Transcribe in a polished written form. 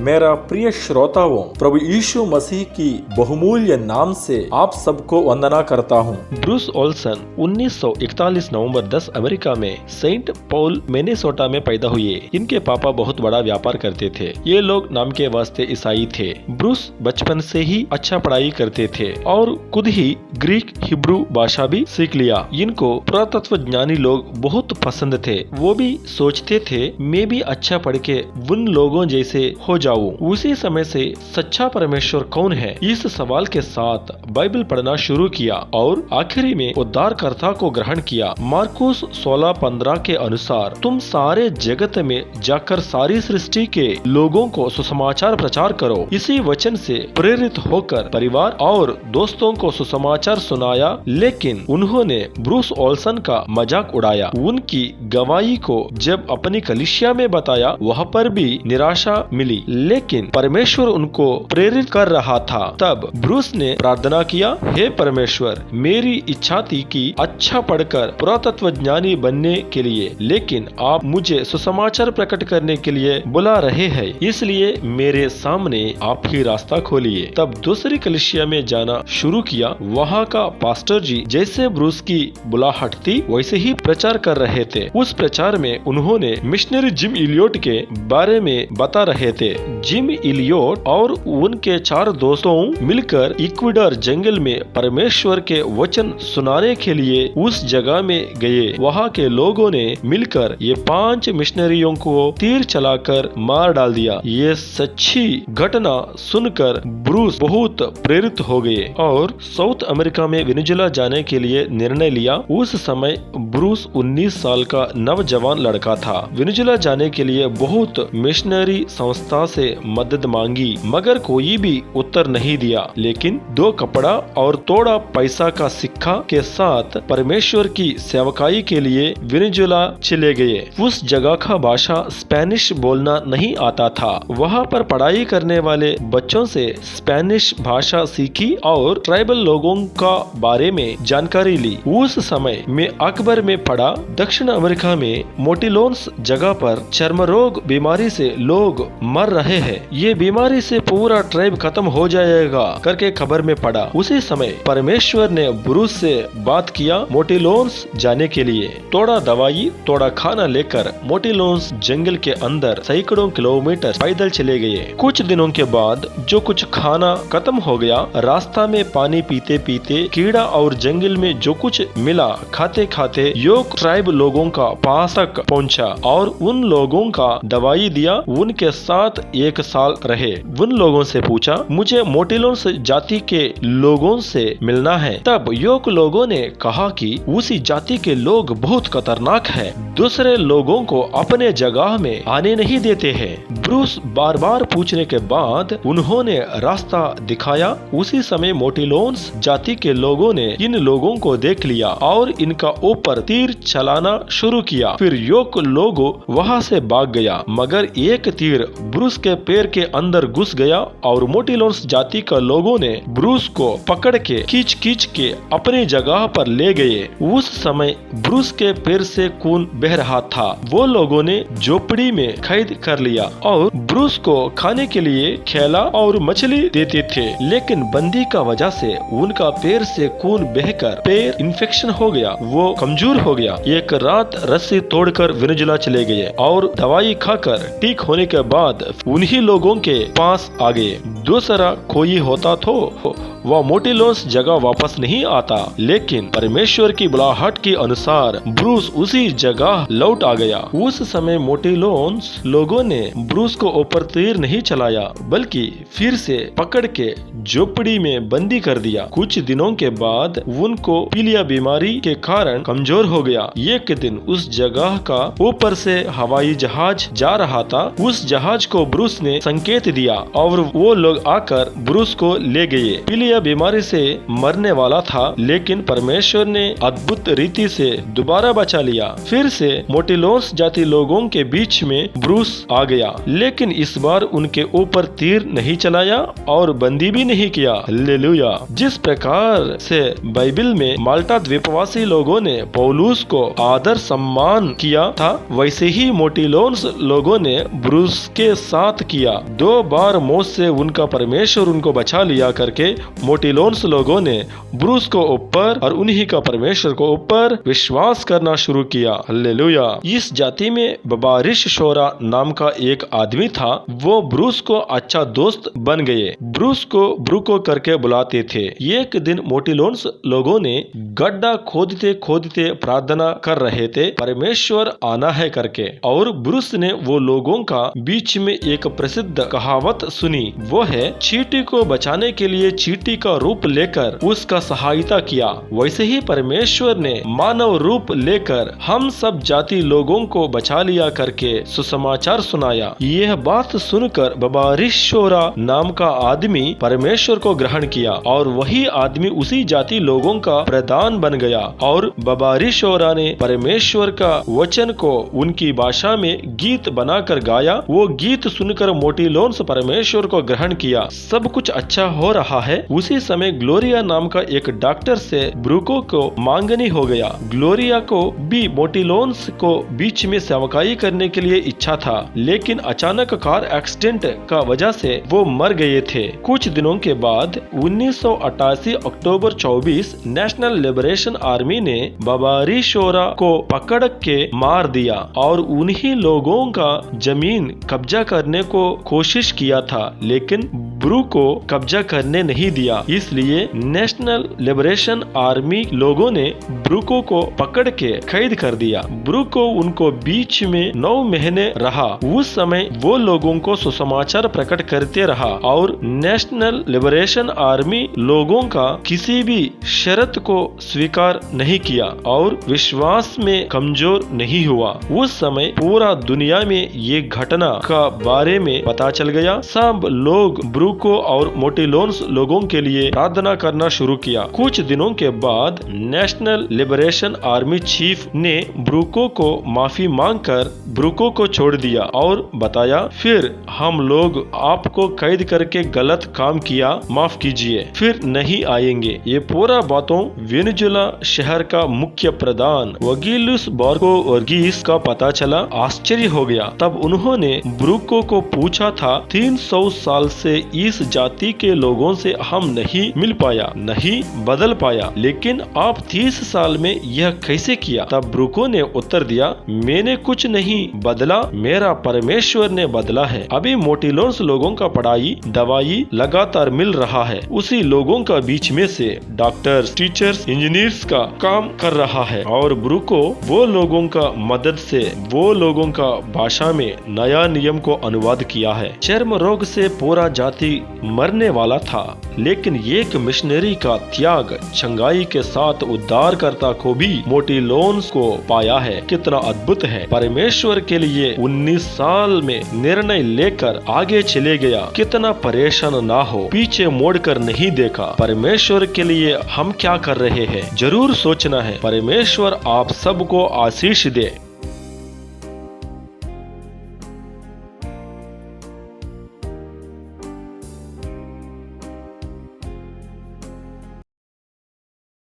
मेरा प्रिय श्रोताओं, प्रभु यीशु मसीह की बहुमूल्य नाम से आप सबको वंदना करता हूँ। ब्रूस ओल्सन 1941 नवंबर 10 अमेरिका में सेंट पॉल मिनेसोटा में पैदा हुए। इनके पापा बहुत बड़ा व्यापार करते थे। ये लोग नाम के वास्ते ईसाई थे। ब्रूस बचपन से ही अच्छा पढ़ाई करते थे और खुद ही ग्रीक हिब्रू भाषा भी सीख लिया। इनको पुरातत्व ज्ञानी लोग बहुत पसंद थे। वो भी सोचते थे मैं भी अच्छा पढ़ के उन लोगों जैसे हो जाऊं। उसी समय से सच्चा परमेश्वर कौन है, इस सवाल के साथ बाइबल पढ़ना शुरू किया और आखिरी में उद्धारकर्ता को ग्रहण किया। मार्कुस 16:15 के अनुसार तुम सारे जगत में जाकर सारी सृष्टि के लोगों को सुसमाचार प्रचार करो। इसी वचन से प्रेरित होकर परिवार और दोस्तों को सुसमाचार सुनाया, लेकिन उन्होंने ब्रूस ओल्सन का मजाक उड़ाया। उनकी गवाही को जब अपनी कलीसिया में बताया, वहाँ पर भी निराशा मिली, लेकिन परमेश्वर उनको प्रेरित कर रहा था। तब ब्रूस ने प्रार्थना किया, हे परमेश्वर, मेरी इच्छा थी कि अच्छा पढ़कर पुरातत्वज्ञानी बनने के लिए, लेकिन आप मुझे सुसमाचार प्रकट करने के लिए बुला रहे हैं, इसलिए मेरे सामने आप ही रास्ता खोलिए। तब दूसरी कलीसिया में जाना शुरू किया। वहाँ का पास्टर जी जैसे ब्रूस की बुलाहट थी वैसे ही प्रचार कर रहे थे। उस प्रचार में उन्होंने मिशनरी जिम इलियट के बारे में बता रहे थे। जिम इलियट और उनके 4 दोस्तों मिलकर इक्वेडर जंगल में परमेश्वर के वचन सुनाने के लिए उस जगह में गए। वहाँ के लोगों ने मिलकर ये 5 मिशनरियों को तीर चलाकर मार डाल दिया। ये सच्ची घटना सुनकर ब्रूस बहुत प्रेरित हो गए और साउथ अमेरिका में वेनेजुएला जाने के लिए निर्णय लिया। उस समय ब्रूस 19 साल का नौजवान लड़का था। वेनेजुएला जाने के लिए बहुत मिशनरी संस्था से मदद मांगी, मगर कोई भी उत्तर नहीं दिया। लेकिन 2 कपड़ा और थोड़ा पैसा का सिक्का के साथ परमेश्वर की सेवकाई के लिए वेनेजुएला चले गए। उस जगह का भाषा स्पेनिश बोलना नहीं आता था। वहाँ पर पढ़ाई करने वाले बच्चों से स्पेनिश भाषा सीखी और ट्राइबल लोगों का बारे में जानकारी ली। उस समय में अखबार में पढ़ा, दक्षिण अमेरिका में मोटिलोन्स जगह पर चर्म रोग बीमारी से लोग मर रहे हैं। ये बीमारी से पूरा ट्राइब खत्म हो जाएगा करके खबर में पढ़ा। उसी समय परमेश्वर ने ब्रूस से बात किया मोटिलोन्स जाने के लिए। थोड़ा दवाई थोड़ा खाना लेकर मोटिलोन्स जंगल के अंदर सैकड़ों किलोमीटर पैदल चले गए। कुछ दिनों के बाद जो कुछ खाना खत्म हो गया, रास्ता में पानी पीते पीते कीड़ा और जंगल में जो कुछ मिला खाते खाते योग ट्राइब लोगों का पास तक पहुंचा और उन लोगों का दवाई दिया। उनके साथ 1 साल रहे। उन लोगों से पूछा, मुझे मोटिलोन्स जाति के लोगों से मिलना है। तब योग लोगों ने कहा कि उसी जाति के लोग बहुत खतरनाक हैं, दूसरे लोगों को अपने जगह में आने नहीं देते हैं। ब्रूस बार बार पूछने के बाद उन्होंने रास्ता दिखाया। उसी समय मोटिलोन्स जाति के लोगों ने इन लोगों को देख लिया और इनका ऊपर तीर चलाना शुरू किया। फिर योग लोगों वहाँ से भाग गया, मगर एक तीर ब्रूस के पैर के अंदर घुस गया और मोटिलोन्स जाति का लोगों ने ब्रूस को पकड़ के खींच के अपनी जगह पर ले गए। उस समय ब्रूस के पैर से खून बह रहा था। वो लोगों ने झोपड़ी में कैद कर लिया और ब्रूस को खाने के लिए केला और मछली देते थे, लेकिन बंदी का वजह से उनका पैर से खून बहकर पैर इन्फेक्शन हो गया। वो कमजोर हो गया। एक रात रस्सी तोड़कर वेनेजुएला चले गए और दवाई खाकर ठीक होने के बाद उन्हीं लोगों के पास आ गए। दूसरा कोई होता तो वह मोटिलोन्स जगह वापस नहीं आता, लेकिन परमेश्वर की बुलाहट के अनुसार ब्रूस उसी जगह लौट आ गया। उस समय मोटिलोन्स लोगों ने ब्रूस को ऊपर तीर नहीं चलाया, बल्कि फिर से पकड़ के झोपड़ी में बंदी कर दिया। कुछ दिनों के बाद उनको पीलिया बीमारी के कारण कमजोर हो गया। एक दिन उस जगह का ऊपर से हवाई जहाज जा रहा था। उस जहाज को ब्रूस ने संकेत दिया और वो लोग आकर ब्रूस को ले गए। पीलिया ग्लोरिया बीमारी से मरने वाला था, लेकिन परमेश्वर ने अद्भुत रीति से दोबारा बचा लिया। फिर से मोटिलोन्स जाति लोगों के बीच में ब्रूस आ गया, लेकिन इस बार उनके ऊपर तीर नहीं चलाया और बंदी भी नहीं किया। हालेलुया। जिस प्रकार से बाइबल में माल्टा द्वीपवासी लोगों ने पौलुस को आदर सम्मान किया था, वैसे ही मोटिलोन्स लोगों ने ब्रूस के साथ किया। 2 बार मौत से उनका परमेश्वर उनको बचा लिया करके मोटिलोन्स लोगों ने ब्रूस को ऊपर और उन्हीं का परमेश्वर को ऊपर विश्वास करना शुरू किया। हालेलुया। इस जाति में बबारिश शोरा नाम का एक आदमी था। वो ब्रूस को अच्छा दोस्त बन गए। ब्रूस को ब्रूको करके बुलाते थे। एक दिन मोटिलोन्स लोगों ने गड्ढा खोदते खोदते प्रार्थना कर रहे थे, परमेश्वर आना है करके, और ब्रूस ने वो लोगों का बीच में एक प्रसिद्ध कहावत सुनी। वो है, चींटी को बचाने के लिए चींटी का रूप लेकर उसका सहायता किया, वैसे ही परमेश्वर ने मानव रूप लेकर हम सब जाति लोगों को बचा लिया करके सुसमाचार सुनाया। यह बात सुनकर बबारिशोरा नाम का आदमी परमेश्वर को ग्रहण किया और वही आदमी उसी जाति लोगों का प्रधान बन गया। और बबारिशोरा ने परमेश्वर का वचन को उनकी भाषा में गीत बनाकर गाया। वो गीत सुनकर मोटिलोन्स परमेश्वर को ग्रहण किया। सब कुछ अच्छा हो रहा है। उसी समय ग्लोरिया नाम का एक डॉक्टर से ब्रूको को मांगनी हो गया। ग्लोरिया को भी मोटिलोन्स को बीच में सेवकाई करने के लिए इच्छा था, लेकिन अचानक कार एक्सीडेंट का वजह से वो मर गए थे। कुछ दिनों के बाद 1988 अक्टूबर 24 नेशनल लिबरेशन आर्मी ने बबारिशोरा को पकड़ के मार दिया और उन्हीं लोगों का जमीन कब्जा करने को कोशिश किया था, लेकिन ब्रू को कब्जा करने नहीं दिया। इसलिए नेशनल लिबरेशन आर्मी लोगों ने ब्रूको को पकड़ के कैद कर दिया। ब्रूको उनको बीच में 9 महीने रहा। उस समय वो लोगों को सुसमाचार प्रकट करते रहा और नेशनल लिबरेशन आर्मी लोगों का किसी भी शर्त को स्वीकार नहीं किया और विश्वास में कमजोर नहीं हुआ। उस समय पूरा दुनिया में ये घटना का बारे में पता चल गया। सब लोग ब्रूको और मोटिलोन्स लोगों के लिए प्रार्थना करना शुरू किया। कुछ दिनों के बाद नेशनल लिबरेशन आर्मी चीफ ने ब्रूको को माफी मांगकर ब्रूको को छोड़ दिया और बताया, फिर हम लोग आपको कैद करके गलत काम किया, माफ कीजिए, फिर नहीं आएंगे। ये पूरा बातों वेनेजुला शहर का मुख्य प्रधान वगीलुस बार्को वर्गीस का पता चला। आश्चर्य हो गया। तब उन्होंने ब्रूको को पूछा था, 300 साल से इस जाति के लोगों से हम नहीं मिल पाया, नहीं बदल पाया, लेकिन आप 30 साल में यह कैसे किया? तब ब्रूको ने उत्तर दिया, मैंने कुछ नहीं बदला, मेरा परमेश्वर ने बदला है। अभी मोटिलोन्स लोगों का पढ़ाई दवाई लगातार मिल रहा है। उसी लोगों का बीच में से डॉक्टर्स, टीचर्स, इंजीनियर्स का काम कर रहा है और ब्रूको वो लोगों का मदद से वो लोगों का भाषा में नया नियम को अनुवाद किया है। चर्म रोग से पूरा जाति मरने वाला था, लेकिन एक मिशनरी का त्याग छंगाई के साथ उद्धारकर्ता को भी मोटिलोन्स को पाया है। कितना अद्भुत है। परमेश्वर के लिए 19 साल में निर्णय लेकर आगे चले गया। कितना परेशान ना हो, पीछे मोड़कर नहीं देखा। परमेश्वर के लिए हम क्या कर रहे हैं, जरूर सोचना है। परमेश्वर आप सबको आशीष दे।